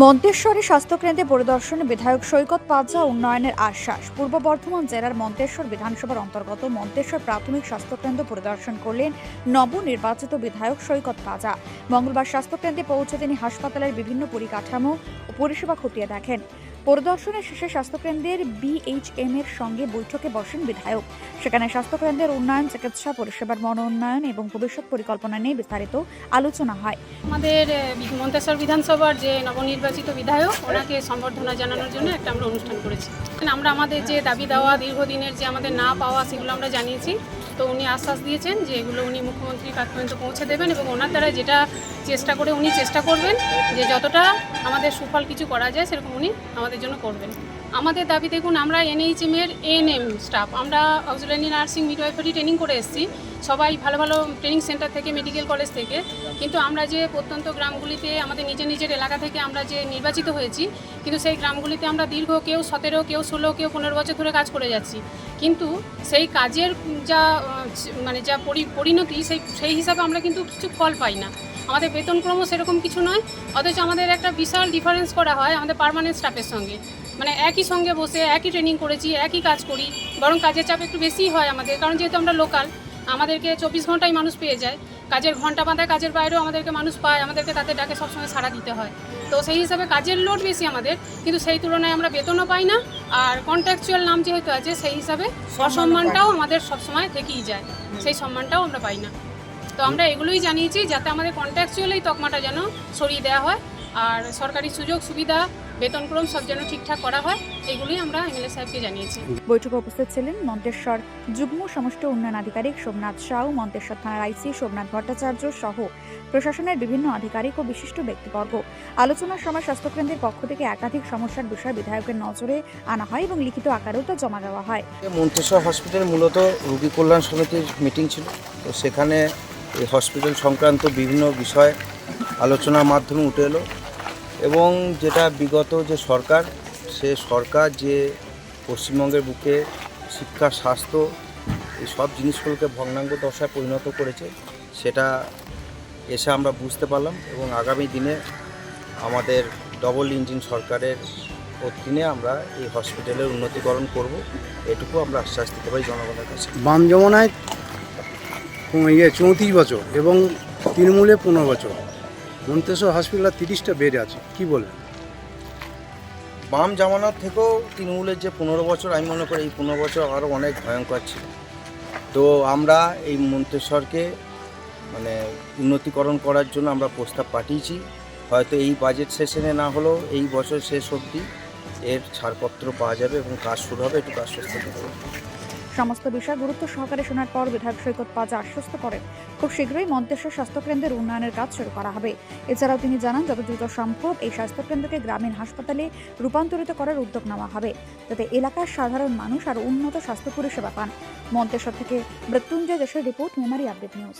মন্তেশ্বরে স্বাস্থ্যকেন্দ্রে পরিদর্শনে বিধায়ক সৈকত পাঁজা উন্নয়নের আশ্বাস। পূর্ব বর্ধমান জেলার মন্তেশ্বর বিধানসভার অন্তর্গত মন্তেশ্বর প্রাথমিক স্বাস্থ্যকেন্দ্র পরিদর্শন করলেন নবনির্বাচিত বিধায়ক সৈকত পাঁজা। মঙ্গলবার স্বাস্থ্যকেন্দ্রে পৌঁছে তিনি হাসপাতালের বিভিন্ন পরিকাঠামো ও পরিষেবা খতিয়ে দেখেন। পরিদর্শনের শেষে স্বাস্থ্যকেন্দ্রের বিএইচএম এর সঙ্গে বৈঠকে বসেন বিধায়ক। সেখানে স্বাস্থ্যকেন্দ্রের উন্নয়ন, চিকিৎসা পরিষেবার মান উন্নয়ন এবং ভবিষ্যৎ পরিকল্পনা নিয়ে বিস্তারিত আলোচনা হয়। আমাদের মন্তেশ্বর বিধানসভার যে নবনির্বাচিত বিধায়ক, ওনাকে সম্বর্ধনা জানানোর জন্য একটা আমরা অনুষ্ঠান করেছি। আমরা আমাদের যে দাবি দেওয়া দীর্ঘদিনের যে আমাদের না পাওয়া, সেগুলো আমরা জানিয়েছি। তো উনি আশ্বাস দিয়েছেন যে এগুলো উনি মুখ্যমন্ত্রীর কাছ পর্যন্ত পৌঁছে দেবেন এবং ওনার দ্বারা যেটা উনি চেষ্টা করবেন যে যতটা আমাদের সুফল কিছু করা যায় সেরকম উনি আমাদের জন্য করবেন। আমাদের দাবি দেখুন, আমরা এনএইচএম এর এএনএম স্টাফ, আমরা অক্সিলারি নার্সিং মিডওয়াইফারি ট্রেনিং করে এসেছি, সবাই ভালো ভালো ট্রেনিং সেন্টার থেকে, মেডিকেল কলেজ থেকে। কিন্তু আমরা যে প্রত্যন্ত গ্রামগুলিতে আমাদের নিজের এলাকা থেকে আমরা যে নির্বাচিত হয়েছি, কিন্তু সেই গ্রামগুলিতে আমরা দীর্ঘ কেউ 17, কেউ 16, কেউ 15 বছর ধরে কাজ করে যাচ্ছি। কিন্তু সেই কাজের যা পরিণতি সেই হিসাবে আমরা কিন্তু কিছু ফল পাই না। আমাদের বেতনক্রম সেরকম কিছু নয়, অথচ আমাদের একটা বিশাল ডিফারেন্স করা হয় আমাদের পার্মানেন্ট স্টাফের সঙ্গে। একই সঙ্গে বসে একই ট্রেনিং করেছি, একই কাজ করি, বরং কাজের চাপ একটু বেশিই হয় আমাদের, কারণ যেহেতু আমরা লোকাল, আমাদেরকে 24 ঘন্টায় মানুষ পেয়ে যায়। কাজের ঘন্টা বাঁধা কাজের বাইরেও আমাদেরকে মানুষ পায়, আমাদেরকে তাদের ডাকে সবসময় সাড়া দিতে হয়। তো সেই হিসাবে কাজের লোড বেশি আমাদের, কিন্তু সেই তুলনায় আমরা বেতনও পাই না। আর কন্ট্রাকচুয়াল নাম যেহেতু আছে, সেই হিসাবে অসম্মানটাও আমাদের সবসময় থেকেই যায়, সেই সম্মানটাও আমরা পাই না। তো আমরা এগুলোই জানিয়েছি যাতে আমাদের কন্ট্রাকচুয়াল এই তকমাটা যেন সরিয়ে দেওয়া হয়, আর সরকারি সুযোগ সুবিধা, বেতনক্রম সব যেন ঠিকঠাক করা হয়, এগুলোই আমরা এমএলএ সাহেবকে জানিয়েছি। বৈঠকে উপস্থিত ছিলেন মন্তেশ্বর যুগ্ম সমষ্টি উন্নয়ন আধিকারিক সোমনাথ সাউ, মন্তেশ্বর থানার আইসি সোমনাথ ভট্টাচার্য সহ প্রশাসনের বিভিন্ন আধিকারিক ও বিশিষ্ট ব্যক্তিবর্গ। আলোচনার সময় স্বাস্থ্যকেন্দ্রের পক্ষ থেকে একাধিক সমস্যার বিষয় বিধায়কের নজরে আনা হয় এবং লিখিত আকারেও তা জমা দেওয়া হয়। মন্তেশ্বর হসপিটালে মূলত রোগী কল্যাণ সমিতির মিটিং ছিল, তো সেখানে এই হসপিটাল সংক্রান্ত বিভিন্ন বিষয় আলোচনার মাধ্যমে উঠে এলো এবং যেটা বিগত যে সরকার, সে সরকার যে পশ্চিমবঙ্গের বুকে শিক্ষা, স্বাস্থ্য এই সব জিনিসগুলোকে ভগ্নাঙ্গ দশায় পরিণত করেছে, সেটা এসে আমরা বুঝতে পারলাম এবং আগামী দিনে আমাদের ডবল ইঞ্জিন সরকারের অধীনে আমরা এই হসপিটালের উন্নতিকরণ করব, এটুকু আমরা আশ্বাস দিতে পারি জনগণের কাছে। বাম জমানায় 34 বছর এবং তৃণমূলে 15 বছর, মন্তেশ্বর হসপিটালে 30টা বেড আছে, কি বলবেন? বাম জামানার থেকেও তৃণমূলের যে 15 বছর, আমি মনে করি এই 15 বছর আরও অনেক ভয়ঙ্কর ছিল। তো আমরা এই মন্তেশ্বরকে উন্নতিকরণ করার জন্য আমরা প্রস্তাব পাঠিয়েছি। হয়তো এই বাজেট সেশনে না হলেও এই বছর শেষ অবধি এর ছাড়পত্র পাওয়া যাবে এবং কাজ শুরু হবে, একটু আশ্বস্ত করব। সমস্ত বিষয় গুরুত্ব সহকারে শোনার পর বিধায়ক সৈকত পাঁজা আশ্বস্ত করেন খুব শীঘ্রই মন্তেশ্বর স্বাস্থ্যকেন্দ্রের উন্নয়নের কাজ শুরু করা হবে। এছাড়াও তিনি জানান যত দ্রুত সম্ভব এই স্বাস্থ্যকেন্দ্রকে গ্রামীণ হাসপাতালে রূপান্তরিত করার উদ্যোগ নেওয়া হবে, যাতে এলাকার সাধারণ মানুষ আর উন্নত স্বাস্থ্য পরিষেবা পান। মন্তেশ্বর থেকে মৃত্যুঞ্জয় দেশের রিপোর্ট, মেমারি আপডেট নিউজ।